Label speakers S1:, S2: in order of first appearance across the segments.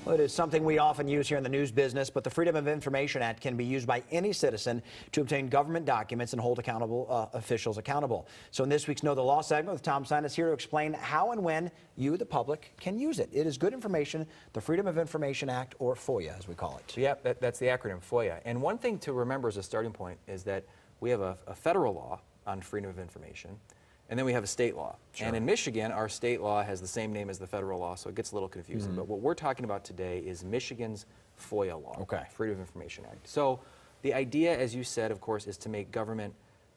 S1: Well, it is something we often use here in the news business, but the Freedom of Information Act can be used by any citizen to obtain government documents and hold officials accountable. So in this week's Know the Law segment with Tomas Sinas here to explain how and when you, the public, can use it. It is good information, the Freedom of Information Act, or FOIA as we call it.
S2: Yeah, that's the acronym, FOIA. And one thing to remember as a starting point is that we have a federal law on freedom of information, and then we have a state law. Sure. And in Michigan, our state law has the same name as the federal law, so it gets a little confusing. But what we're talking about today is Michigan's FOIA law, Freedom of Information Act. So the idea, as you said, of course, is to make government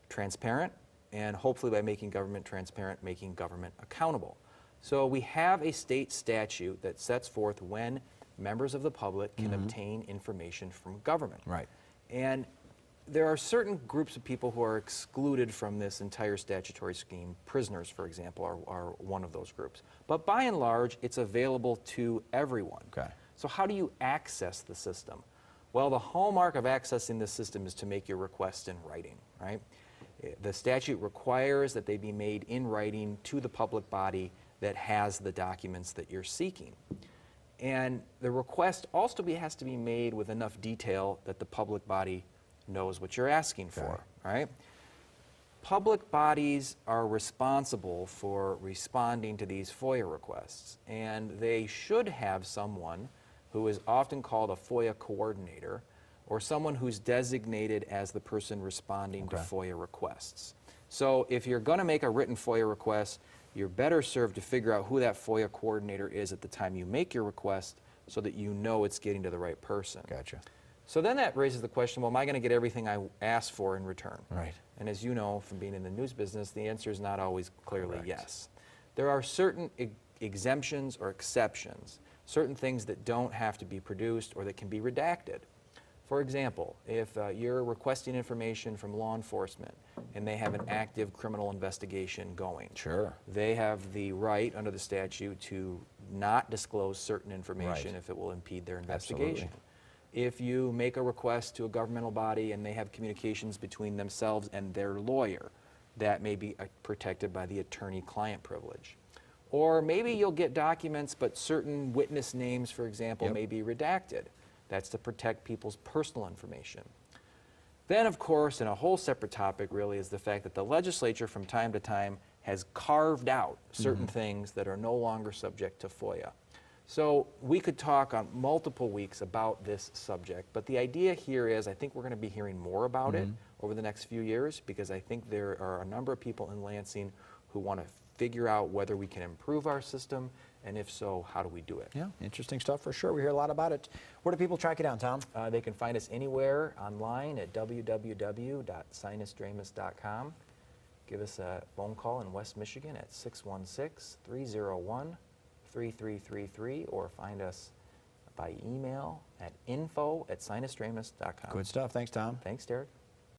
S2: transparent, and hopefully by making government transparent, making government accountable. So we have a state statute that sets forth when members of the public can obtain information from government.
S1: Right.
S2: And there are certain groups of people who are excluded from this entire statutory scheme. Prisoners, for example, are one of those groups. But by and large, it's available to everyone.
S1: Okay.
S2: So how do you access the system? Well, the hallmark of accessing the system is to make your request in writing, right? The statute requires that they be made in writing to the public body that has the documents that you're seeking. And the request also has to be made with enough detail that the public body knows what you're asking for, right? Public bodies are responsible for responding to these FOIA requests, and they should have someone who is often called a FOIA coordinator, or someone who's designated as the person responding to FOIA requests. So if you're going to make a written FOIA request, you're better served to figure out who that FOIA coordinator is at the time you make your request so that you know it's getting to the right person.
S1: Gotcha.
S2: So then that raises the question, well, am I going to get everything I asked for in return?
S1: Right.
S2: And as you know from being in the news business, the answer is not always clearly yes. There are certain exemptions or exceptions, certain things that don't have to be produced or that can be redacted. For example, if you're requesting information from law enforcement and they have an active criminal investigation going, they have the right under the statute to not disclose certain information if it will impede their investigation. If you make a request to a governmental body and they have communications between themselves and their lawyer, that may be protected by the attorney-client privilege. Or maybe you'll get documents, but certain witness names, for example, may be redacted. That's to protect people's personal information. Then, of course, and a whole separate topic really is the fact that the legislature from time to time has carved out certain things that are no longer subject to FOIA. So we could talk on multiple weeks about this subject, but the idea here is I think we're going to be hearing more about it over the next few years, because I think there are a number of people in Lansing who want to figure out whether we can improve our system, and if so, how do we do it?
S1: Yeah, interesting stuff for sure. We hear a lot about it. Where do people track you down, Tom?
S2: They can find us anywhere online at www.sinusdramus.com. Give us a phone call in West Michigan at 616-301-3333, or find us by email at info@sinusdramus.com.
S1: Good stuff. Thanks, Tom.
S2: Thanks, Derek.